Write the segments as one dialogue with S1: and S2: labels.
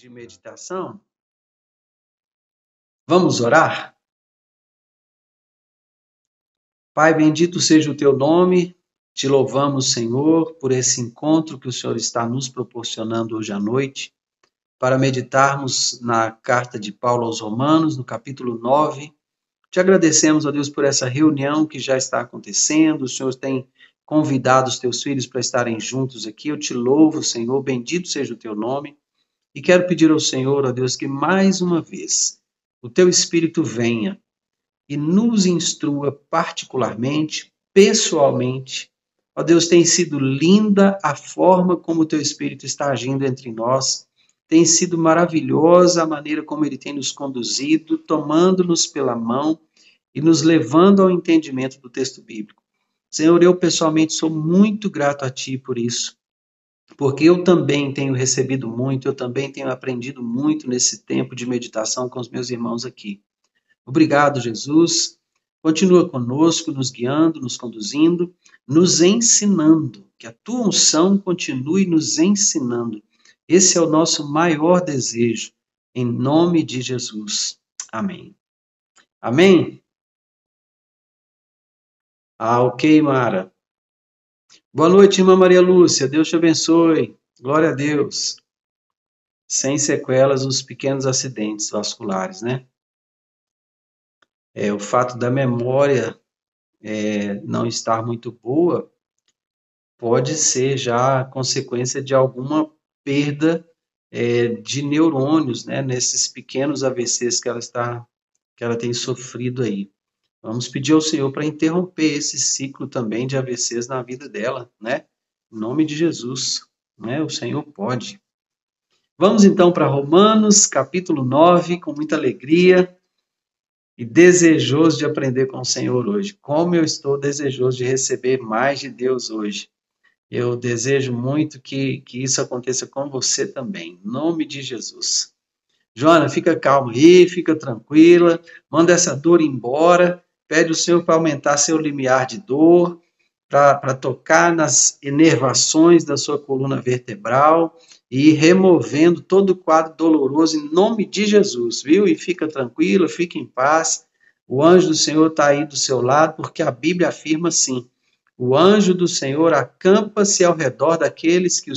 S1: de meditação, vamos orar? Pai, bendito seja o teu nome, te louvamos, Senhor, por esse encontro que o Senhor está nos proporcionando hoje à noite, para meditarmos na carta de Paulo aos Romanos, no capítulo 9. Te agradecemos, ó Deus, por essa reunião que já está acontecendo, o Senhor tem convidado os teus filhos para estarem juntos aqui. Eu te louvo, Senhor, bendito seja o teu nome, e quero pedir ao Senhor, ó Deus, que mais uma vez o teu Espírito venha e nos instrua particularmente, pessoalmente. Ó Deus, tem sido linda a forma como o teu Espírito está agindo entre nós, tem sido maravilhosa a maneira como ele tem nos conduzido, tomando-nos pela mão e nos levando ao entendimento do texto bíblico. Senhor, eu pessoalmente sou muito grato a Ti por isso, porque eu também tenho recebido muito, eu também tenho aprendido muito nesse tempo de meditação com os meus irmãos aqui. Obrigado, Jesus. Continua conosco, nos guiando, nos conduzindo, nos ensinando, que a Tua unção continue nos ensinando. Esse é o nosso maior desejo, em nome de Jesus. Amém. Amém? Ok, Mara. Boa noite, irmã Maria Lúcia. Deus te abençoe. Glória a Deus. Sem sequelas, os pequenos acidentes vasculares, né? O fato da memória não estar muito boa pode ser já consequência de alguma perda de neurônios, né? Nesses pequenos AVCs que ela tem sofrido aí. Vamos pedir ao Senhor para interromper esse ciclo também de AVCs na vida dela, né? Em nome de Jesus, né? O Senhor pode. Vamos então para Romanos, capítulo 9, com muita alegria e desejoso de aprender com o Senhor hoje. Como eu estou desejoso de receber mais de Deus hoje. Eu desejo muito que isso aconteça com você também, em nome de Jesus. Joana, fica calma aí, fica tranquila, manda essa dor embora, pede ao Senhor para aumentar seu limiar de dor, para tocar nas inervações da sua coluna vertebral e ir removendo todo o quadro doloroso em nome de Jesus, viu? E fica tranquila, fica em paz. O anjo do Senhor está aí do seu lado, porque a Bíblia afirma assim: o anjo do Senhor acampa-se ao redor daqueles que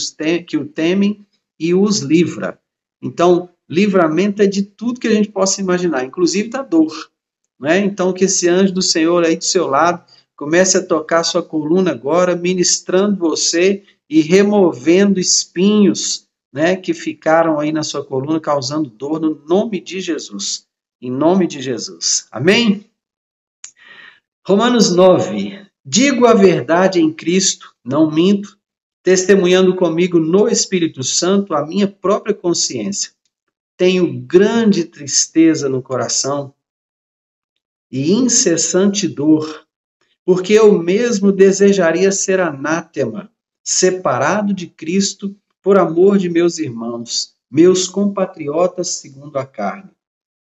S1: o temem e os livra. Então, livramento é de tudo que a gente possa imaginar, inclusive da dor. Né? Então, que esse anjo do Senhor aí do seu lado comece a tocar sua coluna agora, ministrando você e removendo espinhos, né, que ficaram aí na sua coluna, causando dor, no nome de Jesus. Em nome de Jesus. Amém? Romanos 9. Digo a verdade em Cristo, não minto, testemunhando comigo no Espírito Santo a minha própria consciência. Tenho grande tristeza no coração e incessante dor, porque eu mesmo desejaria ser anátema, separado de Cristo por amor de meus irmãos, meus compatriotas segundo a carne.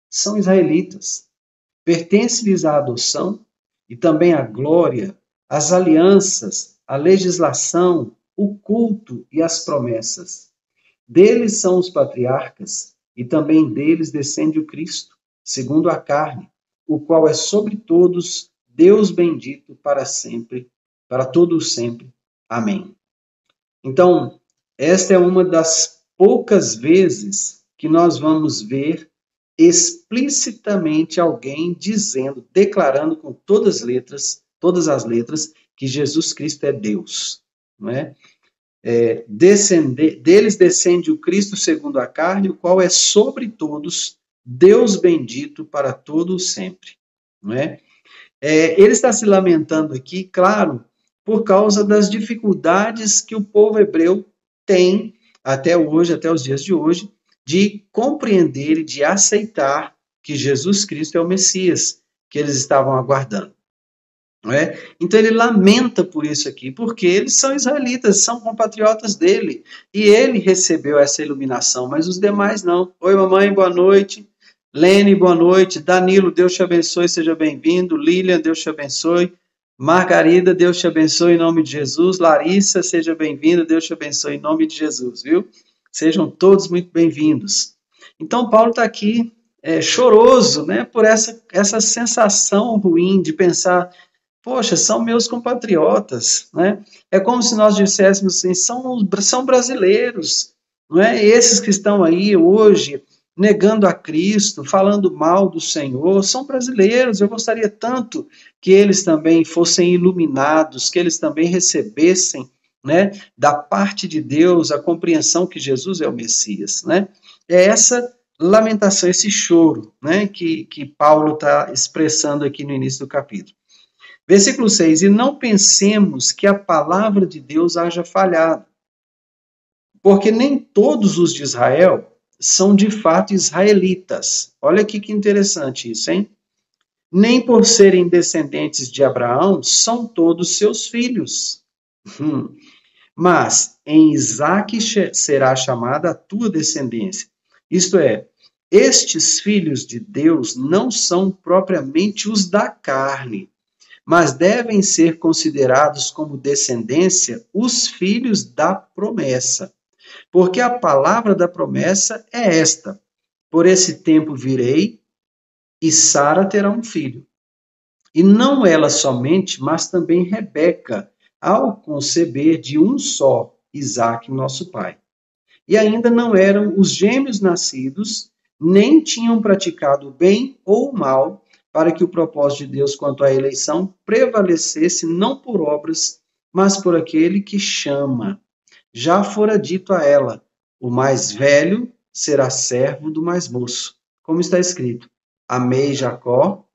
S1: São israelitas, pertence-lhes a adoção e também a glória, as alianças, a legislação, o culto e as promessas. Deles são os patriarcas, e também deles descende o Cristo, segundo a carne, o qual é sobre todos Deus bendito para sempre, para todos sempre. Amém. Então, esta é uma das poucas vezes que nós vamos ver explicitamente alguém dizendo, declarando com todas as letras, que Jesus Cristo é Deus. Não é? Deles descende o Cristo segundo a carne, o qual é sobre todos Deus bendito para todos sempre. Não é? Ele está se lamentando aqui, claro, por causa das dificuldades que o povo hebreu tem até hoje, até os dias de hoje, de compreender e de aceitar que Jesus Cristo é o Messias que eles estavam aguardando. Não é? Então ele lamenta por isso aqui, porque eles são israelitas, são compatriotas dele, e ele recebeu essa iluminação, mas os demais não. Oi, mamãe, boa noite. Lene, boa noite. Danilo, Deus te abençoe, seja bem-vindo. Lilian, Deus te abençoe. Margarida, Deus te abençoe em nome de Jesus. Larissa, seja bem-vinda, Deus te abençoe em nome de Jesus, viu? Sejam todos muito bem-vindos. Então, Paulo está aqui choroso, né, por essa sensação ruim de pensar, poxa, são meus compatriotas, né? É como se nós disséssemos assim, são brasileiros, não é? Esses que estão aí hoje negando a Cristo, falando mal do Senhor, são brasileiros. Eu gostaria tanto que eles também fossem iluminados, que eles também recebessem, né, da parte de Deus a compreensão que Jesus é o Messias, né? É essa lamentação, esse choro, né, que Paulo está expressando aqui no início do capítulo. Versículo 6: E não pensemos que a palavra de Deus haja falhado, porque nem todos os de Israel são de fato israelitas. Olha aqui que interessante isso, hein? Nem por serem descendentes de Abraão são todos seus filhos. Mas em Isaque será chamada a tua descendência. Isto é, estes filhos de Deus não são propriamente os da carne, mas devem ser considerados como descendência os filhos da promessa. Porque a palavra da promessa é esta: por esse tempo virei e Sara terá um filho. E não ela somente, mas também Rebeca, ao conceber de um só, Isaque, nosso pai. E ainda não eram os gêmeos nascidos, nem tinham praticado o bem ou o mal, para que o propósito de Deus quanto à eleição prevalecesse não por obras, mas por aquele que chama. Já fora dito a ela: o mais velho será servo do mais moço. Como está escrito: amei Jacó,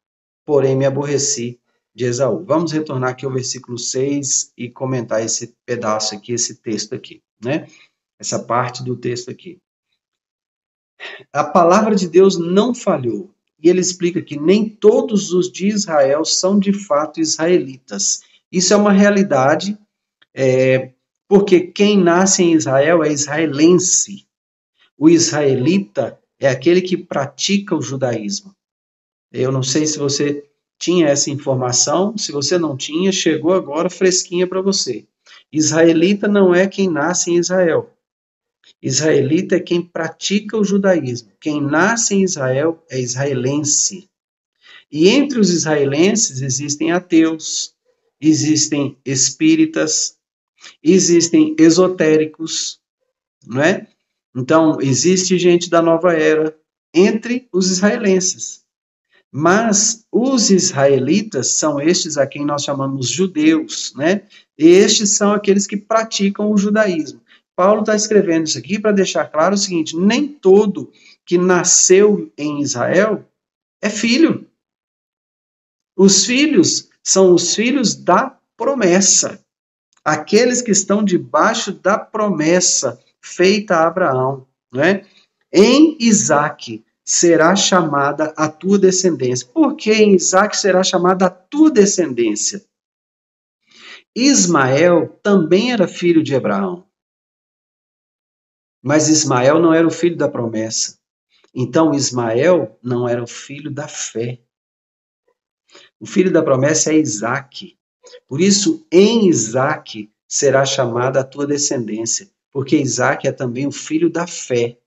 S1: porém me aborreci de Esaú. Vamos retornar aqui ao versículo 6 e comentar esse pedaço aqui, esse texto aqui, né? Essa parte do texto aqui. A palavra de Deus não falhou. E ele explica que nem todos os de Israel são de fato israelitas. Isso é uma realidade, porque quem nasce em Israel é israelense. O israelita é aquele que pratica o judaísmo. Eu não sei se você tinha essa informação, se você não tinha, chegou agora fresquinha para você. Israelita não é quem nasce em Israel. Israelita é quem pratica o judaísmo. Quem nasce em Israel é israelense. E entre os israelenses existem ateus, existem espíritas, existem esotéricos, não é? Então, existe gente da nova era entre os israelenses. Mas os israelitas são estes a quem nós chamamos judeus, né? E estes são aqueles que praticam o judaísmo. Paulo está escrevendo isso aqui para deixar claro o seguinte: nem todo que nasceu em Israel é filho. Os filhos são os filhos da promessa. Aqueles que estão debaixo da promessa feita a Abraão, né? Em Isaque será chamada a tua descendência. Por que em Isaque será chamada a tua descendência? Ismael também era filho de Abraão. Mas Ismael não era o filho da promessa. Então Ismael não era o filho da fé. O filho da promessa é Isaque. Por isso, em Isaque será chamada a tua descendência, porque Isaque é também o filho da fé.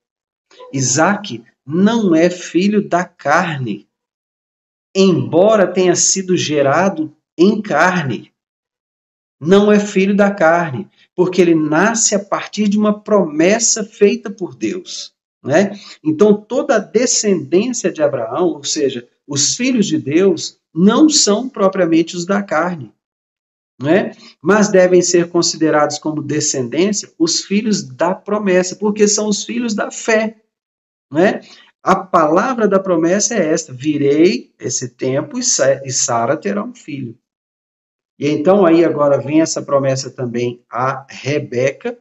S1: Isaque não é filho da carne, embora tenha sido gerado em carne. Não é filho da carne, porque ele nasce a partir de uma promessa feita por Deus, né? Então, toda a descendência de Abraão, ou seja, os filhos de Deus, não são propriamente os da carne, né? Mas devem ser considerados como descendência os filhos da promessa, porque são os filhos da fé, né? A palavra da promessa é esta: virei esse tempo e Sara terá um filho. E então aí agora vem essa promessa também a Rebeca.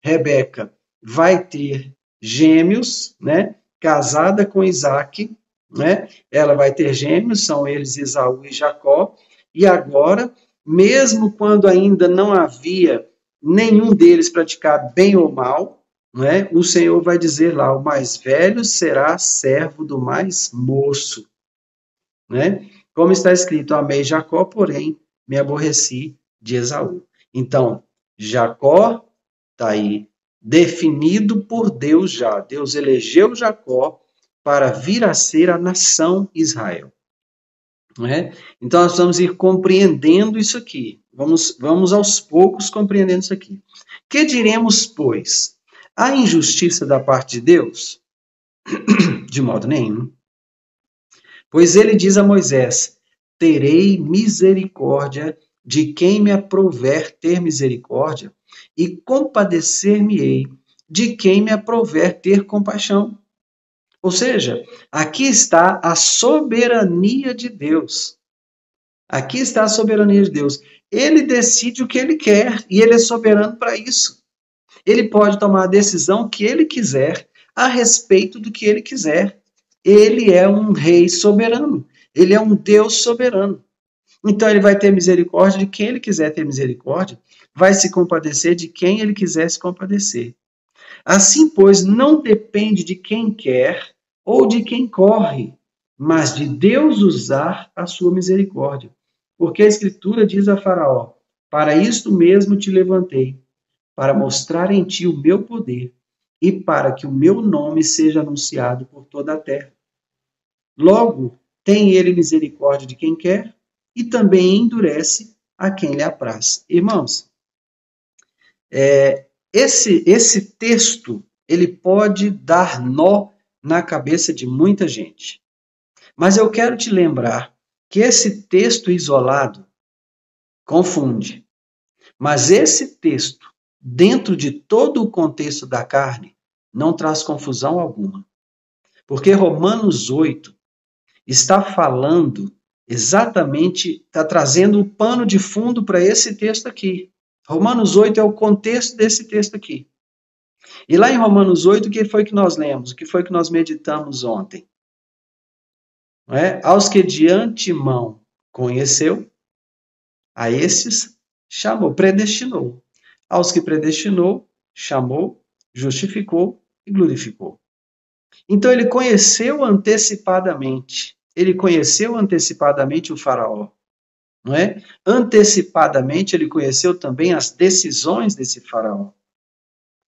S1: Rebeca vai ter gêmeos, né? Casada com Isaque, né? Ela vai ter gêmeos, são eles Esaú e Jacó. E agora, mesmo quando ainda não havia nenhum deles praticado bem ou mal, né? O Senhor vai dizer lá: o mais velho será servo do mais moço, né? Como está escrito: amei Jacó, porém me aborreci de Esaú. Então, Jacó está aí definido por Deus já. Deus elegeu Jacó para vir a ser a nação Israel. Não é? Então, nós vamos ir compreendendo isso aqui. Vamos aos poucos compreendendo isso aqui. Que diremos, pois? Há injustiça da parte de Deus? De modo nenhum. Pois ele diz a Moisés: terei misericórdia de quem me aprouver ter misericórdia, e compadecer-me-ei de quem me aprouver ter compaixão. Ou seja, aqui está a soberania de Deus. Aqui está a soberania de Deus. Ele decide o que ele quer e ele é soberano para isso. Ele pode tomar a decisão que ele quiser a respeito do que ele quiser. Ele é um rei soberano. Ele é um Deus soberano. Então ele vai ter misericórdia de quem ele quiser ter misericórdia, vai se compadecer de quem ele quiser se compadecer. Assim, pois, não depende de quem quer ou de quem corre, mas de Deus usar a sua misericórdia. Porque a Escritura diz a Faraó: para isto mesmo te levantei, para mostrar em ti o meu poder e para que o meu nome seja anunciado por toda a terra. Logo, tem ele misericórdia de quem quer e também endurece a quem lhe apraz. Irmãos, esse texto, ele pode dar nó na cabeça de muita gente. Mas eu quero te lembrar que esse texto isolado confunde. Mas esse texto, dentro de todo o contexto da carne, não traz confusão alguma. Porque Romanos 8 está falando exatamente, está trazendo o pano de fundo para esse texto aqui. Romanos 8 é o contexto desse texto aqui. E lá em Romanos 8, o que foi que nós lemos? O que foi que nós meditamos ontem? Não é? Aos que de antemão conheceu, a esses chamou, predestinou. Aos que predestinou, chamou, justificou e glorificou. Então ele conheceu antecipadamente. Ele conheceu antecipadamente o Faraó. Não é? Antecipadamente ele conheceu também as decisões desse Faraó.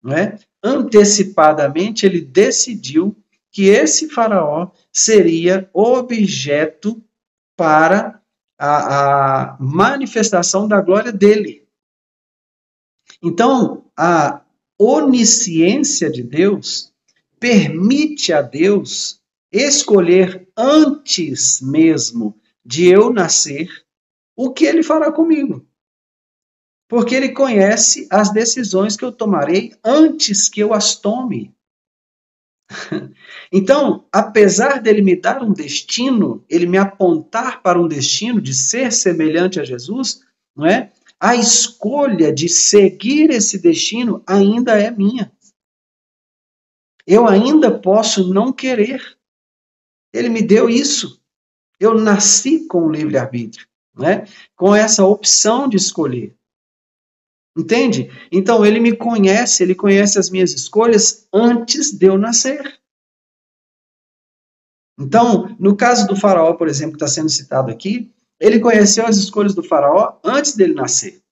S1: Não é? Antecipadamente ele decidiu que esse Faraó seria objeto para a manifestação da glória dele. Então, a onisciência de Deus permite a Deus escolher antes mesmo de eu nascer o que ele fará comigo. Porque ele conhece as decisões que eu tomarei antes que eu as tome. Então, apesar dele me dar um destino, ele me apontar para um destino de ser semelhante a Jesus, não é? A escolha de seguir esse destino ainda é minha. Eu ainda posso não querer. Ele me deu isso. Eu nasci com o livre-arbítrio, né? Com essa opção de escolher. Entende? Então, ele me conhece, ele conhece as minhas escolhas antes de eu nascer. Então, no caso do Faraó, por exemplo, que está sendo citado aqui, ele conheceu as escolhas do Faraó antes dele nascer.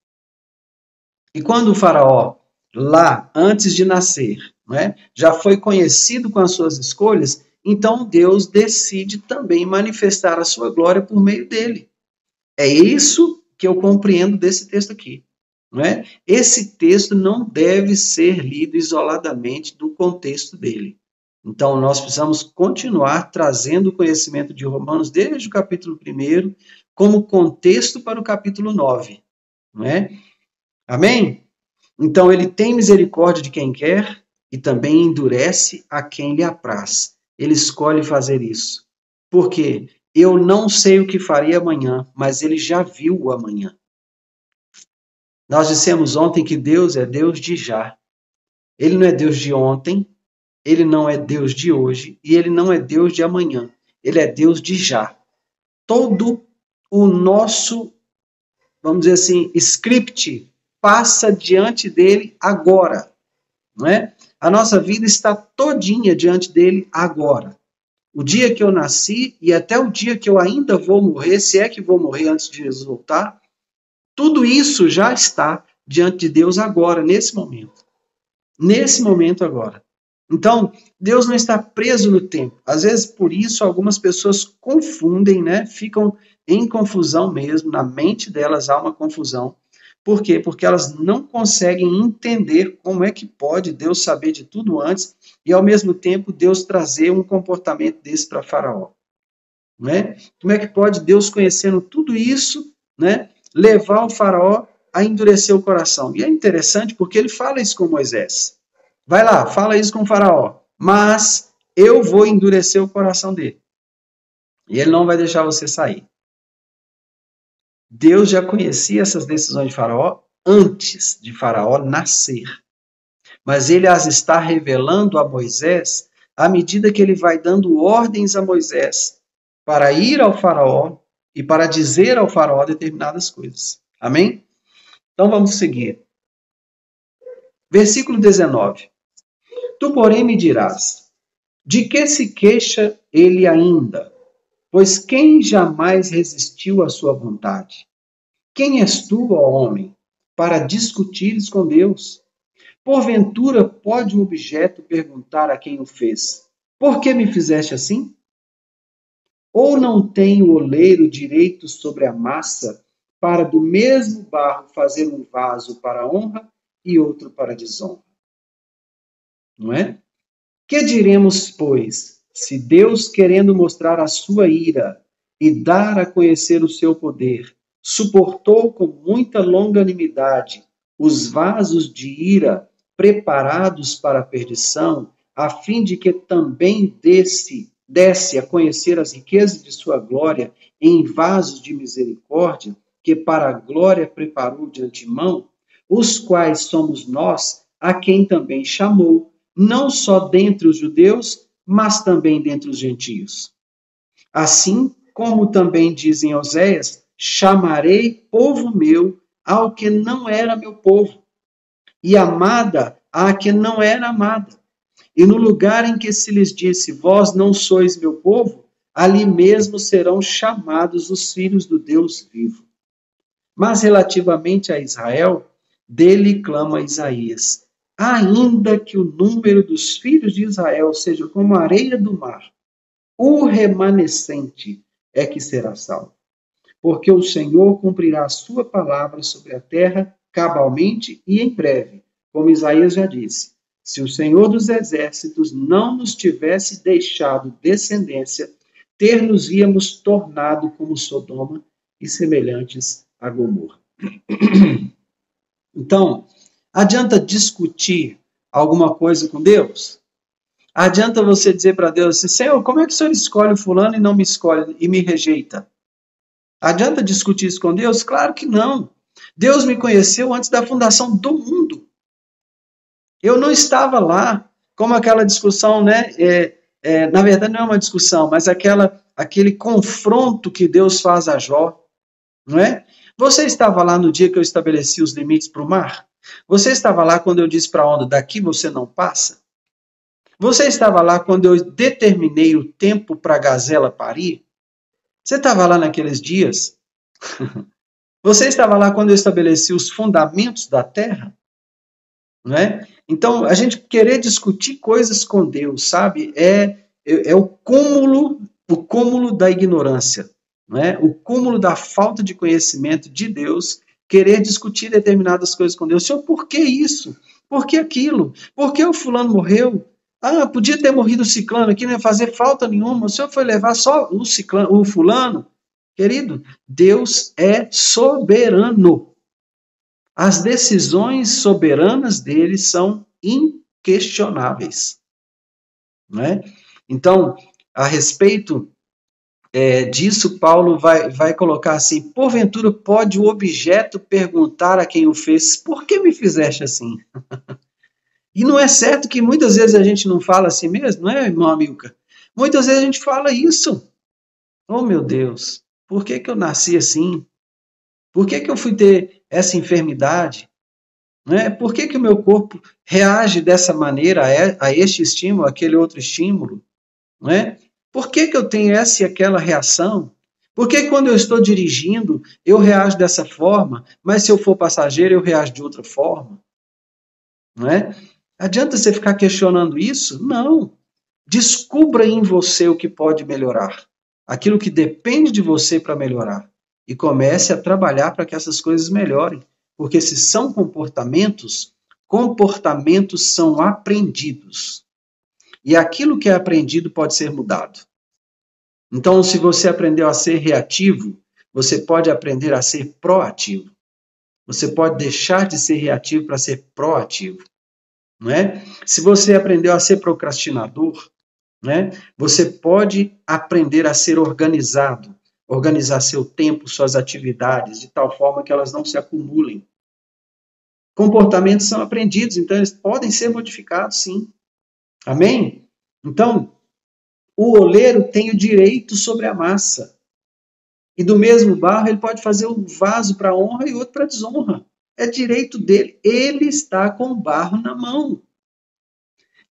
S1: E quando o Faraó, lá, antes de nascer, né, já foi conhecido com as suas escolhas, então Deus decide também manifestar a sua glória por meio dele. É isso que eu compreendo desse texto aqui. Não é? Esse texto não deve ser lido isoladamente do contexto dele. Então, nós precisamos continuar trazendo o conhecimento de Romanos desde o capítulo 1 como contexto para o capítulo 9. Não é? Amém? Então, ele tem misericórdia de quem quer e também endurece a quem lhe apraz. Ele escolhe fazer isso. Por quê? Eu não sei o que farei amanhã, mas ele já viu o amanhã. Nós dissemos ontem que Deus é Deus de já. Ele não é Deus de ontem, ele não é Deus de hoje e ele não é Deus de amanhã. Ele é Deus de já. Todo o nosso, vamos dizer assim, script passa diante dele agora. Não é? A nossa vida está todinha diante dele agora. O dia que eu nasci e até o dia que eu ainda vou morrer, se é que vou morrer antes de Jesus voltar, tudo isso já está diante de Deus agora, nesse momento. nesse momento agora. Então, Deus não está preso no tempo. Às vezes, por isso, algumas pessoas confundem, né? Ficam em confusão mesmo, na mente delas há uma confusão. Por quê? Porque elas não conseguem entender como é que pode Deus saber de tudo antes e, ao mesmo tempo, Deus trazer um comportamento desse para Faraó. Né? Como é que pode Deus, conhecendo tudo isso, né, levar o Faraó a endurecer o coração? E é interessante porque ele fala isso com Moisés. Vai lá, fala isso com o Faraó. Mas eu vou endurecer o coração dele. E ele não vai deixar você sair. Deus já conhecia essas decisões de Faraó antes de Faraó nascer. Mas ele as está revelando a Moisés à medida que ele vai dando ordens a Moisés para ir ao Faraó e para dizer ao Faraó determinadas coisas. Amém? Então vamos seguir. Versículo 19. Tu, porém, me dirás, de que se queixa ele ainda? Pois quem jamais resistiu à sua vontade? Quem és tu, ó homem, para discutires com Deus? Porventura pode o objeto perguntar a quem o fez: por que me fizeste assim? Ou não tem o oleiro direito sobre a massa para do mesmo barro fazer um vaso para honra e outro para desonra? Não é? Que diremos, pois, se Deus, querendo mostrar a sua ira e dar a conhecer o seu poder, suportou com muita longanimidade os vasos de ira preparados para a perdição, a fim de que também desse a conhecer as riquezas de sua glória em vasos de misericórdia, que para a glória preparou de antemão, os quais somos nós, a quem também chamou, não só dentre os judeus, mas também dentre os gentios. Assim como também dizem Oséias, chamarei povo meu ao que não era meu povo, e amada à que não era amada. E no lugar em que se lhes disse, vós não sois meu povo, ali mesmo serão chamados os filhos do Deus vivo. Mas relativamente a Israel, dele clama Isaías: ainda que o número dos filhos de Israel seja como a areia do mar, o remanescente é que será salvo. Porque o Senhor cumprirá a sua palavra sobre a terra cabalmente e em breve, como Isaías já disse. Se o Senhor dos exércitos não nos tivesse deixado descendência, ter-nos-íamos tornado como Sodoma e semelhantes a Gomorra. Então, adianta discutir alguma coisa com Deus? Adianta você dizer para Deus assim, Senhor, como é que o Senhor escolhe o fulano e não me escolhe e me rejeita? Adianta discutir isso com Deus? Claro que não. Deus me conheceu antes da fundação do mundo. Eu não estava lá, como aquela discussão, né? Na verdade, não é uma discussão, mas aquele confronto que Deus faz a Jó, não é? Você estava lá no dia que eu estabeleci os limites para o mar? Você estava lá quando eu disse para a onda, daqui você não passa? Você estava lá quando eu determinei o tempo para a gazela parir? Você estava lá naqueles dias? Você estava lá quando eu estabeleci os fundamentos da terra? Não é? Então, a gente querer discutir coisas com Deus, sabe? É o cúmulo da ignorância, não é? O cúmulo da falta de conhecimento de Deus, querer discutir determinadas coisas com Deus. Senhor, por que isso? Por que aquilo? Por que o fulano morreu? Ah, podia ter morrido o ciclano aqui, não ia fazer falta nenhuma. O senhor foi levar só o fulano? Querido, Deus é soberano. As decisões soberanas dele são inquestionáveis. Né? Então, a respeito disso, Paulo vai colocar assim, porventura pode o objeto perguntar a quem o fez, por que me fizeste assim? E não é certo que muitas vezes a gente não fala assim mesmo, não é, irmão Amilcar? Muitas vezes a gente fala isso. Oh, meu Deus, por que eu nasci assim? Por que eu fui ter essa enfermidade? Né? Por que o meu corpo reage dessa maneira a este estímulo, aquele outro estímulo? Né? Por que eu tenho essa e aquela reação? Por que quando eu estou dirigindo eu reajo dessa forma, mas se eu for passageiro eu reajo de outra forma? Não é? Adianta você ficar questionando isso? Não. Descubra em você o que pode melhorar, aquilo que depende de você para melhorar, e comece a trabalhar para que essas coisas melhorem. Porque se são comportamentos, comportamentos são aprendidos. E aquilo que é aprendido pode ser mudado. Então, se você aprendeu a ser reativo, você pode aprender a ser proativo. Você pode deixar de ser reativo para ser proativo, não é? Se você aprendeu a ser procrastinador, né, você pode aprender a ser organizado, organizar seu tempo, suas atividades, de tal forma que elas não se acumulem. Comportamentos são aprendidos, então eles podem ser modificados, sim. Amém? Então, o oleiro tem o direito sobre a massa. E do mesmo barro, ele pode fazer um vaso para honra e outro para desonra. É direito dele. Ele está com o barro na mão.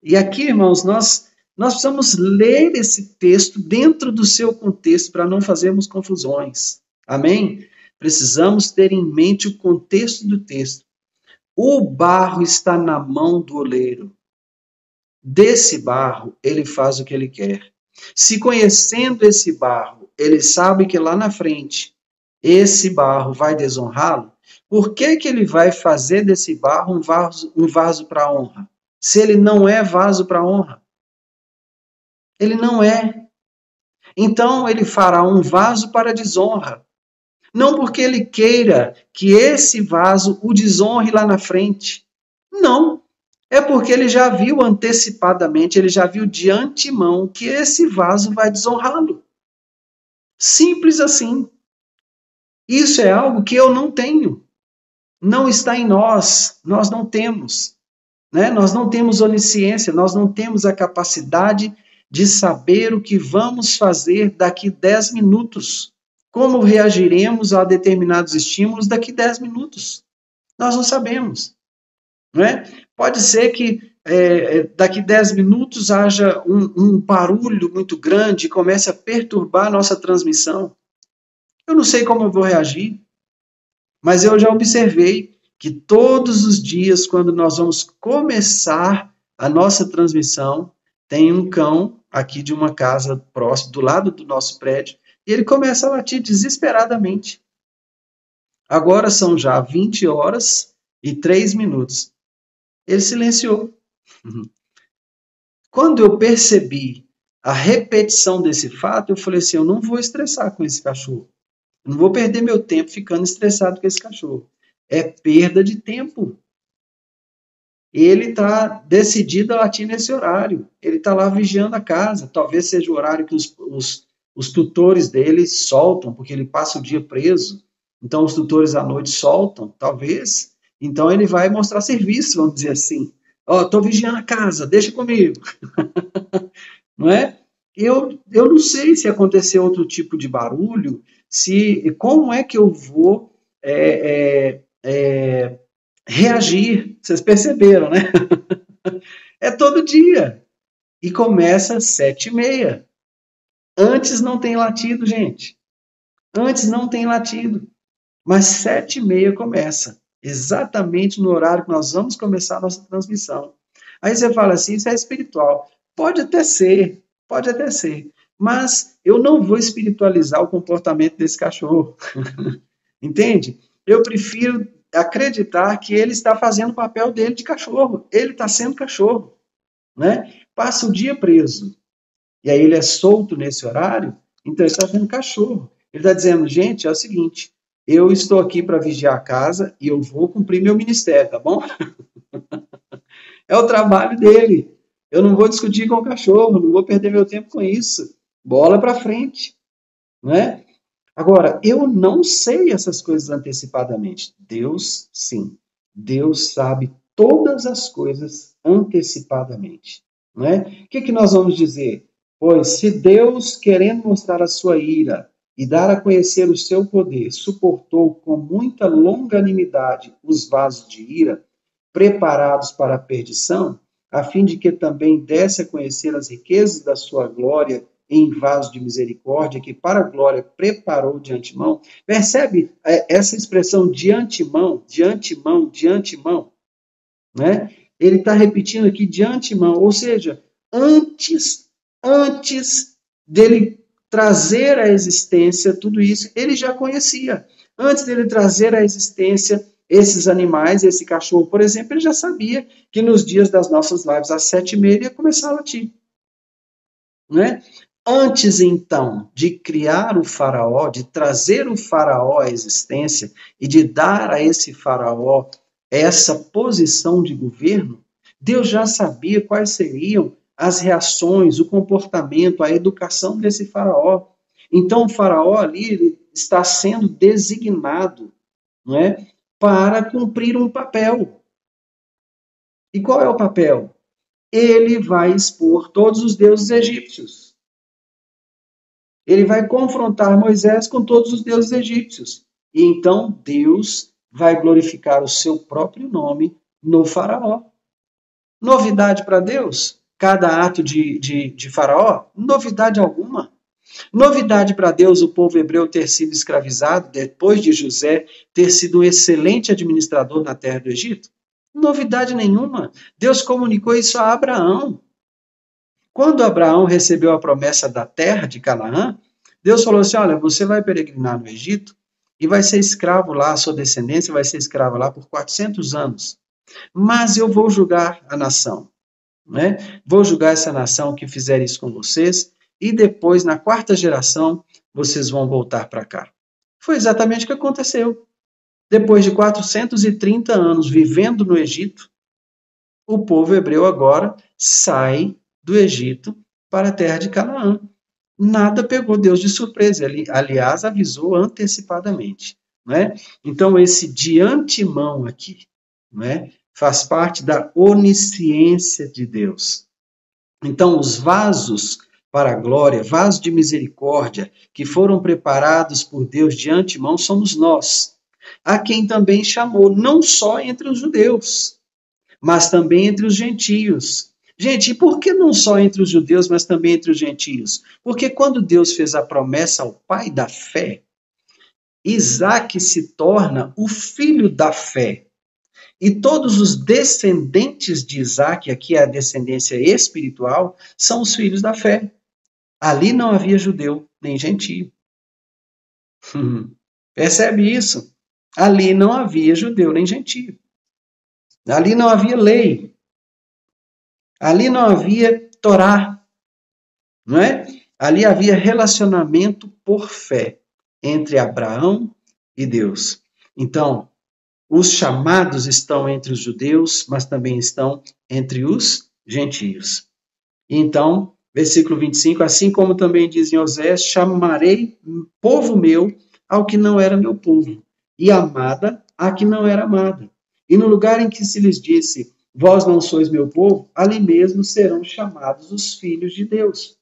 S1: E aqui, irmãos, nós precisamos ler esse texto dentro do seu contexto para não fazermos confusões. Amém? Precisamos ter em mente o contexto do texto. O barro está na mão do oleiro. Desse barro, ele faz o que ele quer. Se conhecendo esse barro, ele sabe que lá na frente, esse barro vai desonrá-lo, por que que ele vai fazer desse barro um vaso para honra? Se ele não é vaso para honra. Ele não é. Então ele fará um vaso para desonra. Não porque ele queira que esse vaso o desonre lá na frente. Não. É porque ele já viu antecipadamente, ele já viu de antemão que esse vaso vai desonrá-lo. Simples assim. Isso é algo que eu não tenho. Não está em nós. Nós não temos. Né? Nós não temos onisciência, nós não temos a capacidade de saber o que vamos fazer daqui 10 minutos. Como reagiremos a determinados estímulos daqui 10 minutos? Nós não sabemos. Não é? Pode ser que daqui 10 minutos haja um barulho muito grande e comece a perturbar a nossa transmissão. Eu não sei como eu vou reagir, mas eu já observei que todos os dias, quando nós vamos começar a nossa transmissão, tem um cão aqui de uma casa próxima, do lado do nosso prédio, e ele começa a latir desesperadamente. Agora são já 20 horas e 3 minutos. Ele silenciou. Quando eu percebi a repetição desse fato, eu falei assim, eu não vou estressar com esse cachorro. Eu não vou perder meu tempo ficando estressado com esse cachorro. É perda de tempo. Ele está decidido a latir nesse horário. Ele está lá vigiando a casa. Talvez seja o horário que os tutores dele soltam, porque ele passa o dia preso. Então, os tutores à noite soltam, talvez. Então, ele vai mostrar serviço, vamos dizer assim. Ó, estou vigiando a casa, deixa comigo. Não é? Eu não sei se aconteceu outro tipo de barulho, como é que eu vou reagir. Vocês perceberam, né? É todo dia. E começa às 7h30. Antes não tem latido, gente. Antes não tem latido. Mas 7h30 começa. Exatamente no horário que nós vamos começar a nossa transmissão. Aí você fala assim, isso é espiritual. Pode até ser, pode até ser. Mas eu não vou espiritualizar o comportamento desse cachorro. Entende? Eu prefiro acreditar que ele está fazendo o papel dele de cachorro. Ele está sendo cachorro. Né? Passa o dia preso. E aí ele é solto nesse horário, então ele está sendo cachorro. Ele está dizendo, gente, é o seguinte, eu estou aqui para vigiar a casa e eu vou cumprir meu ministério, tá bom? É o trabalho dele. Eu não vou discutir com o cachorro, não vou perder meu tempo com isso. Bola para frente. Né? Agora, eu não sei essas coisas antecipadamente. Deus, sim. Deus sabe todas as coisas antecipadamente. Não é? O que nós vamos dizer? Pois se Deus, querendo mostrar a sua ira e dar a conhecer o seu poder, suportou com muita longanimidade os vasos de ira, preparados para a perdição, a fim de que também desse a conhecer as riquezas da sua glória em vaso de misericórdia, que para a glória preparou de antemão. Percebe essa expressão de antemão, de antemão, de antemão? Né? Ele está repetindo aqui de antemão, ou seja, antes dele trazer à existência tudo isso, ele já conhecia. Antes dele trazer à existência esses animais, esse cachorro, por exemplo, ele já sabia que nos dias das nossas lives, às 7h30, ia começar a latir. Né? Antes, então, de criar o faraó, de trazer o faraó à existência e de dar a esse faraó essa posição de governo, Deus já sabia quais seriam as reações, o comportamento, a educação desse faraó. Então, o faraó ali ele está sendo designado, não é, para cumprir um papel. E qual é o papel? Ele vai expor todos os deuses egípcios. Ele vai confrontar Moisés com todos os deuses egípcios. E então Deus vai glorificar o seu próprio nome no faraó. Novidade para Deus? Cada ato de faraó? Novidade alguma. Novidade para Deus o povo hebreu ter sido escravizado depois de José ter sido um excelente administrador na terra do Egito? Novidade nenhuma. Deus comunicou isso a Abraão. Quando Abraão recebeu a promessa da terra de Canaã, Deus falou assim, olha, você vai peregrinar no Egito e vai ser escravo lá, a sua descendência vai ser escrava lá por 400 anos. Mas eu vou julgar a nação, né? Vou julgar essa nação que fizer isso com vocês e depois, na 4ª geração, vocês vão voltar para cá. Foi exatamente o que aconteceu. Depois de 430 anos vivendo no Egito, o povo hebreu agora sai do Egito para a terra de Canaã. Nada pegou Deus de surpresa, ele, aliás, avisou antecipadamente. Né? Então, esse de antemão aqui, né, faz parte da onisciência de Deus. Então, os vasos para a glória, vasos de misericórdia, que foram preparados por Deus de antemão, somos nós, a quem também chamou, não só entre os judeus, mas também entre os gentios. Gente, e por que não só entre os judeus, mas também entre os gentios? Porque quando Deus fez a promessa ao pai da fé, Isaac se torna o filho da fé. E todos os descendentes de Isaac, aqui é a descendência espiritual, são os filhos da fé. Ali não havia judeu nem gentio. Percebe isso? Ali não havia judeu nem gentio. Ali não havia lei. Ali não havia Torá. Não é? Ali havia relacionamento por fé entre Abraão e Deus. Então, os chamados estão entre os judeus, mas também estão entre os gentios. Então, versículo 25, assim como também diz em Osés, chamarei povo meu ao que não era meu povo, e amada a que não era amada. E no lugar em que se lhes disse, vós não sois meu povo, ali mesmo serão chamados os filhos de Deus,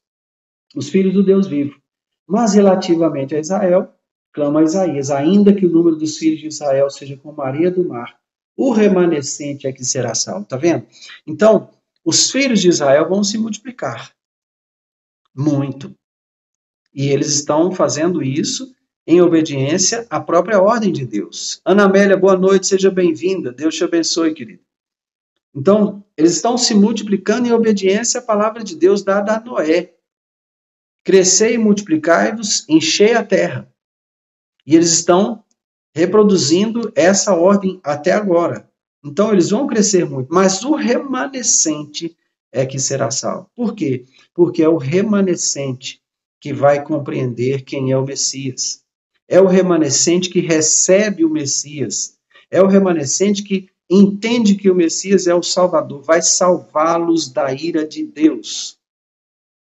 S1: os filhos do Deus vivo. Mas relativamente a Israel, clama Isaías, ainda que o número dos filhos de Israel seja como a areia do mar, o remanescente é que será salvo. Tá vendo? Então, os filhos de Israel vão se multiplicar. Muito. E eles estão fazendo isso em obediência à própria ordem de Deus. Ana Amélia, boa noite, seja bem-vinda. Deus te abençoe, querido. Então, eles estão se multiplicando em obediência à palavra de Deus dada a Noé. Crescei e multiplicai-vos, enchei a terra. E eles estão reproduzindo essa ordem até agora. Então, eles vão crescer muito, mas o remanescente é que será salvo. Por quê? Porque é o remanescente que vai compreender quem é o Messias. É o remanescente que recebe o Messias. É o remanescente que entende que o Messias é o Salvador, vai salvá-los da ira de Deus.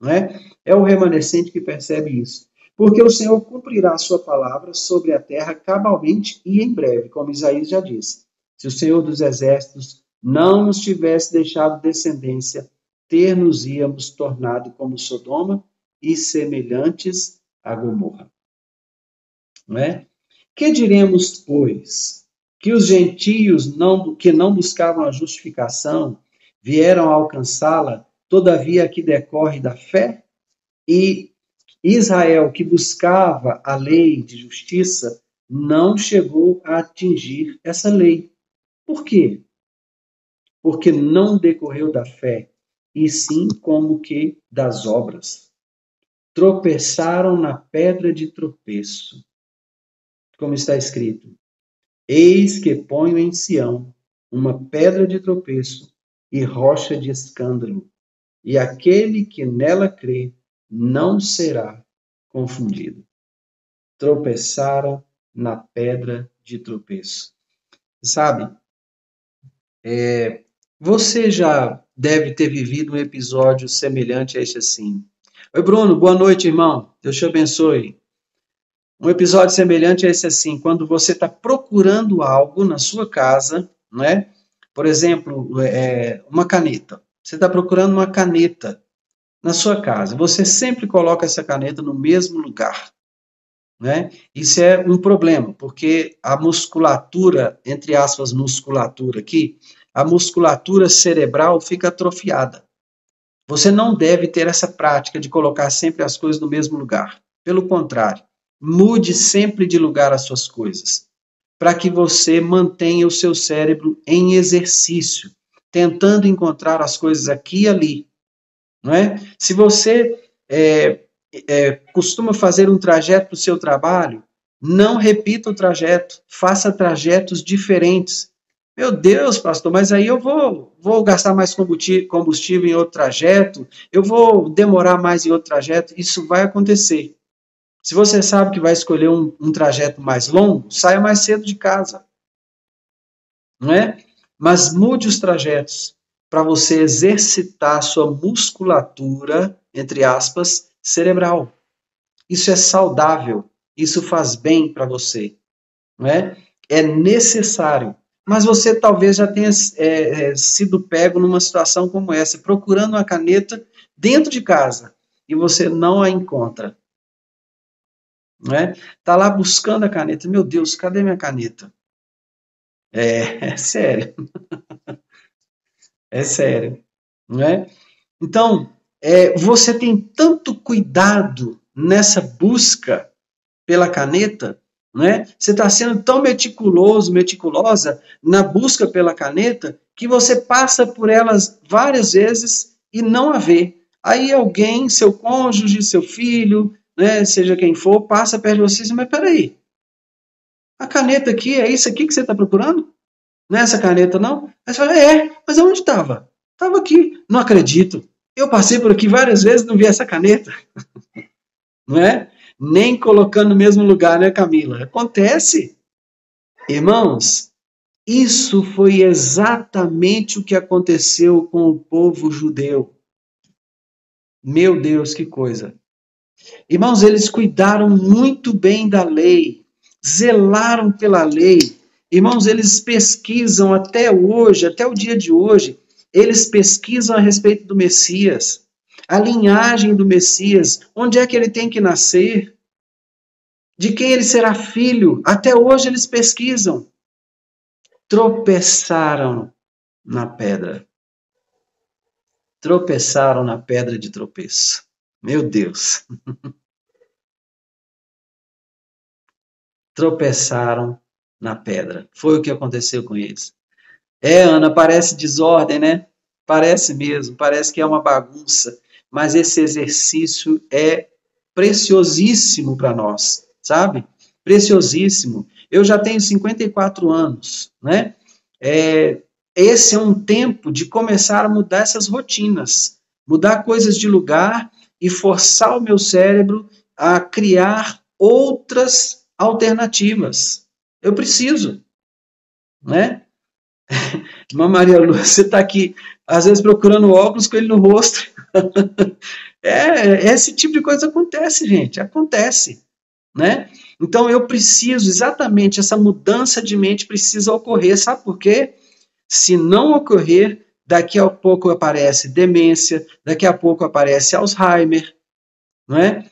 S1: Não é? É o remanescente que percebe isso. Porque o Senhor cumprirá a sua palavra sobre a terra cabalmente e em breve, como Isaías já disse. Se o Senhor dos Exércitos não nos tivesse deixado descendência, ter-nos-íamos tornado como Sodoma e semelhantes a Gomorra. Não é? Que diremos, pois? Que os gentios que não buscavam a justificação vieram a alcançá-la, todavia que decorre da fé? E Israel, que buscava a lei de justiça, não chegou a atingir essa lei. Por quê? porque não decorreu da fé, e sim como que das obras. Tropeçaram na pedra de tropeço, como está escrito: eis que ponho em Sião uma pedra de tropeço e rocha de escândalo, e aquele que nela crê não será confundido. Tropeçaram na pedra de tropeço. Sabe, você já deve ter vivido um episódio semelhante a esse assim. Oi, Bruno, boa noite, irmão. Deus te abençoe. Um episódio semelhante a esse assim, quando você está procurando algo na sua casa, né? Por exemplo, uma caneta. Você está procurando uma caneta na sua casa. Você sempre coloca essa caneta no mesmo lugar, né? Isso é um problema, porque a musculatura, entre aspas, musculatura aqui, a musculatura cerebral fica atrofiada. Você não deve ter essa prática de colocar sempre as coisas no mesmo lugar. Pelo contrário, mude sempre de lugar as suas coisas, para que você mantenha o seu cérebro em exercício, tentando encontrar as coisas aqui e ali. Não é? Se você costuma fazer um trajeto para o seu trabalho, não repita o trajeto, faça trajetos diferentes. Meu Deus, pastor, mas aí eu vou gastar mais combustível em outro trajeto, eu vou demorar mais em outro trajeto. Isso vai acontecer. Se você sabe que vai escolher um trajeto mais longo, saia mais cedo de casa. Não é? Mas mude os trajetos para você exercitar a sua musculatura, entre aspas, cerebral. Isso é saudável, isso faz bem para você. Não é? É necessário. Mas você talvez já tenha sido pego numa situação como essa, procurando uma caneta dentro de casa e você não a encontra. Não é? Tá lá buscando a caneta. Meu Deus, cadê minha caneta? É sério. É sério. Não é? Então, você tem tanto cuidado nessa busca pela caneta, né? Você está sendo tão meticuloso, meticulosa na busca pela caneta, que você passa por elas várias vezes e não a vê. Aí alguém, seu cônjuge, seu filho, né, seja quem for, passa perto de você e diz, mas peraí, a caneta aqui, é isso aqui que você está procurando? Não é essa caneta, não? Aí você fala, mas onde estava? Estava aqui. Não acredito. Eu passei por aqui várias vezes e não vi essa caneta. Não é? Nem colocando no mesmo lugar, né, Camila? Acontece. Irmãos, isso foi exatamente o que aconteceu com o povo judeu. Meu Deus, que coisa. Irmãos, eles cuidaram muito bem da lei, zelaram pela lei. Irmãos, eles pesquisam até hoje, até o dia de hoje, eles pesquisam a respeito do Messias, a linhagem do Messias, onde é que ele tem que nascer, de quem ele será filho. Até hoje eles pesquisam. Tropeçaram na pedra. Tropeçaram na pedra de tropeço. Meu Deus. Tropeçaram na pedra. Foi o que aconteceu com eles. Ana, parece desordem, né? Parece mesmo, parece que é uma bagunça. Mas esse exercício é preciosíssimo para nós, sabe? Preciosíssimo. Eu já tenho 54 anos, né? Esse é um tempo de começar a mudar essas rotinas, mudar coisas de lugar e forçar o meu cérebro a criar outras alternativas. Eu preciso, né? Irmã Maria Lu, você está aqui, às vezes, procurando óculos com ele no rosto. Esse tipo de coisa acontece, gente, acontece, né? Então, eu preciso, exatamente, essa mudança de mente precisa ocorrer, sabe por quê? Se não ocorrer, daqui a pouco aparece demência, daqui a pouco aparece Alzheimer, não é?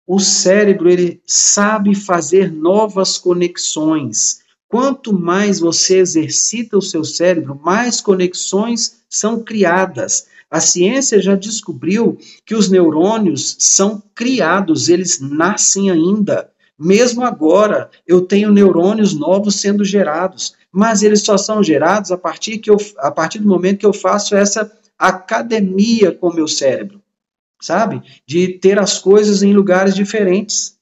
S1: O cérebro, ele sabe fazer novas conexões. Quanto mais você exercita o seu cérebro, mais conexões são criadas. A ciência já descobriu que os neurônios são criados, eles nascem ainda. Mesmo agora, eu tenho neurônios novos sendo gerados, mas eles só são gerados a partir do momento que eu faço essa academia com o meu cérebro, sabe? De ter as coisas em lugares diferentes,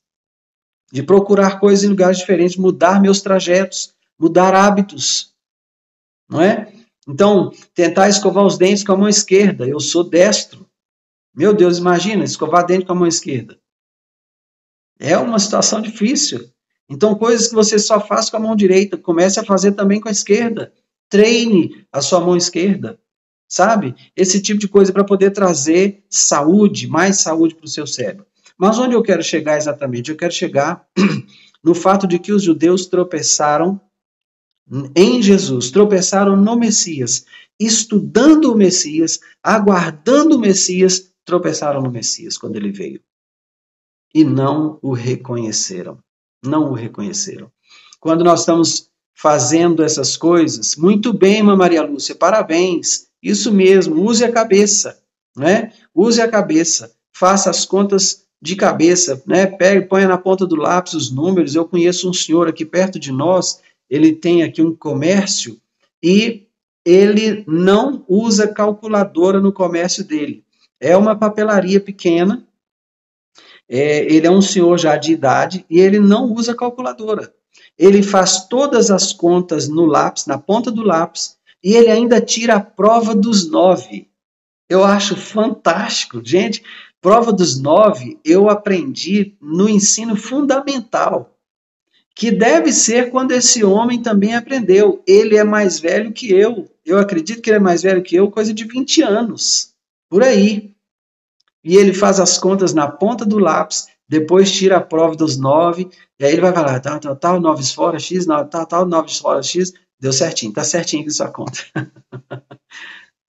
S1: de procurar coisas em lugares diferentes, mudar meus trajetos, mudar hábitos, não é? Então, tentar escovar os dentes com a mão esquerda, eu sou destro. Meu Deus, imagina, escovar dente com a mão esquerda. É uma situação difícil. Então, coisas que você só faz com a mão direita, comece a fazer também com a esquerda. Treine a sua mão esquerda, sabe? Esse tipo de coisa para poder trazer saúde, mais saúde para o seu cérebro. Mas onde eu quero chegar exatamente? Eu quero chegar no fato de que os judeus tropeçaram em Jesus, tropeçaram no Messias, estudando o Messias, aguardando o Messias, tropeçaram no Messias quando ele veio. E não o reconheceram. Não o reconheceram. Quando nós estamos fazendo essas coisas, muito bem, irmã Maria Lúcia, parabéns. Isso mesmo, use a cabeça, né? Use a cabeça, faça as contas de cabeça, né? Ponha na ponta do lápis os números. Eu conheço um senhor aqui perto de nós, ele tem aqui um comércio e ele não usa calculadora no comércio dele. É uma papelaria pequena, ele é um senhor já de idade e ele não usa calculadora. Ele faz todas as contas no lápis, na ponta do lápis, e ele ainda tira a prova dos 9. Eu acho fantástico. Gente, prova dos 9 eu aprendi no ensino fundamental, que deve ser quando esse homem também aprendeu. Ele é mais velho que eu. Eu acredito que ele é mais velho que eu, coisa de 20 anos, por aí. E ele faz as contas na ponta do lápis, depois tira a prova dos 9, e aí ele vai falar, tal, 9 fora x, tal, 9 fora x, deu certinho, tá certinho aqui sua conta.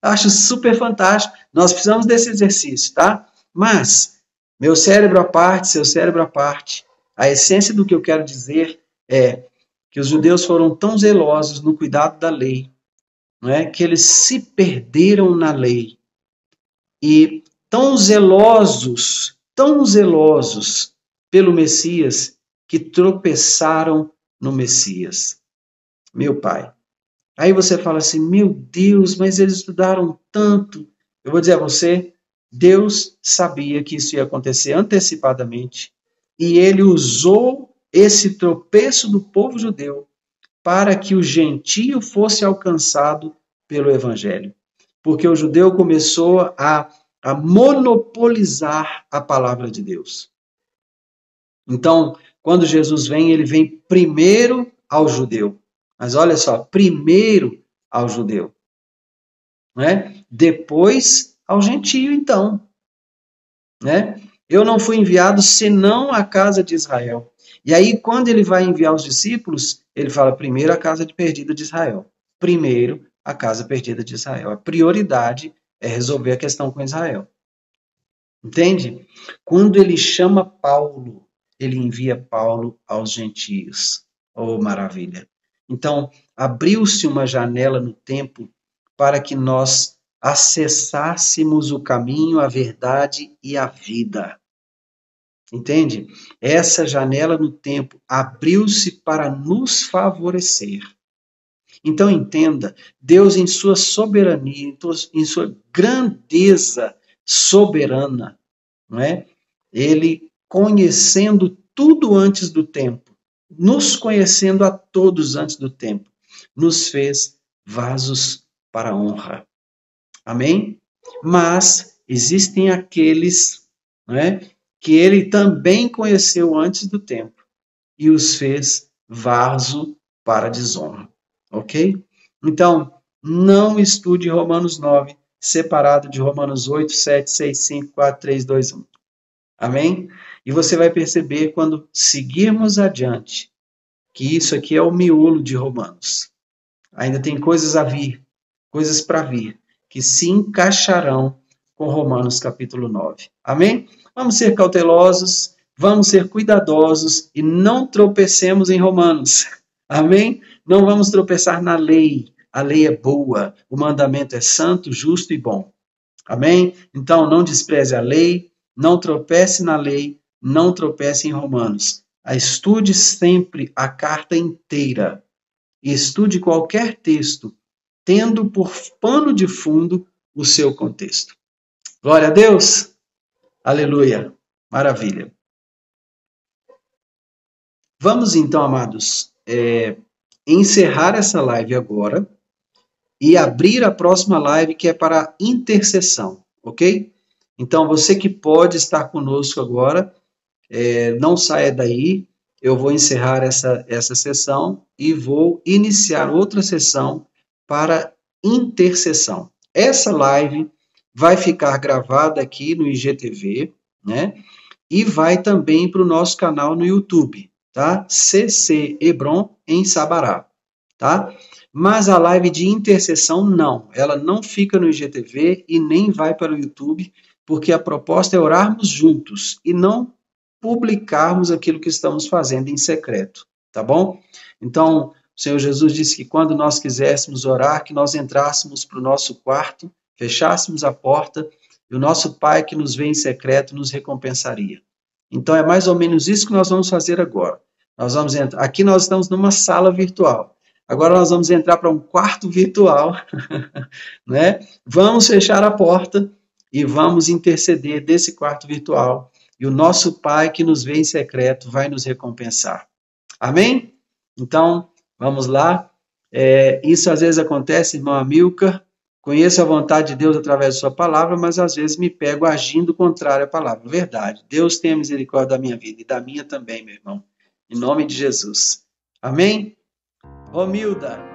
S1: Acho super fantástico, nós precisamos desse exercício, tá? Mas, meu cérebro à parte, seu cérebro à parte, a essência do que eu quero dizer é que os judeus foram tão zelosos no cuidado da lei, não é? Que eles se perderam na lei, e tão zelosos pelo Messias, que tropeçaram no Messias. Meu Pai. Aí você fala assim, meu Deus, mas eles estudaram tanto. Eu vou dizer a você, Deus sabia que isso ia acontecer antecipadamente, e ele usou esse tropeço do povo judeu para que o gentio fosse alcançado pelo Evangelho. Porque o judeu começou a monopolizar a palavra de Deus. Então, quando Jesus vem, ele vem primeiro ao judeu. Mas olha só, primeiro ao judeu, né? Depois ao gentio, então, né? Eu não fui enviado senão à casa de Israel. E aí, quando ele vai enviar os discípulos, ele fala primeiro a casa perdida de Israel. Primeiro a casa perdida de Israel. A prioridade é resolver a questão com Israel. Entende? Quando ele chama Paulo, ele envia Paulo aos gentios. Oh, maravilha! Então, abriu-se uma janela no tempo para que nós acessássemos o caminho, a verdade e a vida. Entende? Essa janela no tempo abriu-se para nos favorecer. Então, entenda, Deus em sua soberania, em sua grandeza soberana, não é? Ele conhecendo tudo antes do tempo, nos conhecendo a todos antes do tempo, nos fez vasos para a honra. Amém? Mas existem aqueles, não é, que ele também conheceu antes do tempo e os fez vaso para a desonra. Ok? Então, não estude Romanos 9 separado de Romanos 8, 7, 6, 5, 4, 3, 2, 1. Amém? E você vai perceber quando seguirmos adiante que isso aqui é o miolo de Romanos. Ainda tem coisas a vir, coisas para vir, que se encaixarão com Romanos capítulo 9. Amém? Vamos ser cautelosos, vamos ser cuidadosos e não tropecemos em Romanos. Amém? Não vamos tropeçar na lei. A lei é boa, o mandamento é santo, justo e bom. Amém? Então, não despreze a lei, não tropece na lei, não tropece em Romanos. Estude sempre a carta inteira e estude qualquer texto, tendo por pano de fundo o seu contexto. Glória a Deus! Aleluia! Maravilha! Vamos então, amados, encerrar essa live agora e abrir a próxima live que é para intercessão, ok? Então, você que pode estar conosco agora, não saia daí, eu vou encerrar essa sessão e vou iniciar outra sessão para intercessão. Essa live vai ficar gravada aqui no IGTV, né? E vai também para o nosso canal no YouTube, tá? CC Hebron em Sabará, tá? Mas a live de intercessão não, ela não fica no IGTV e nem vai para o YouTube, porque a proposta é orarmos juntos e não publicarmos aquilo que estamos fazendo em secreto, tá bom? Então, o Senhor Jesus disse que quando nós quiséssemos orar, que nós entrássemos para o nosso quarto, fechássemos a porta e o nosso Pai que nos vê em secreto nos recompensaria. Então, é mais ou menos isso que nós vamos fazer agora. Nós vamos entrar, aqui nós estamos numa sala virtual. Agora nós vamos entrar para um quarto virtual, né? Vamos fechar a porta e vamos interceder desse quarto virtual. E o nosso Pai que nos vê em secreto vai nos recompensar. Amém? Então, vamos lá. Isso às vezes acontece, irmão Amilcar. Conheço a vontade de Deus através da sua palavra, mas às vezes me pego agindo contrário à palavra. Verdade. Deus tenha misericórdia da minha vida e da minha também, meu irmão. Em nome de Jesus. Amém? Romilda.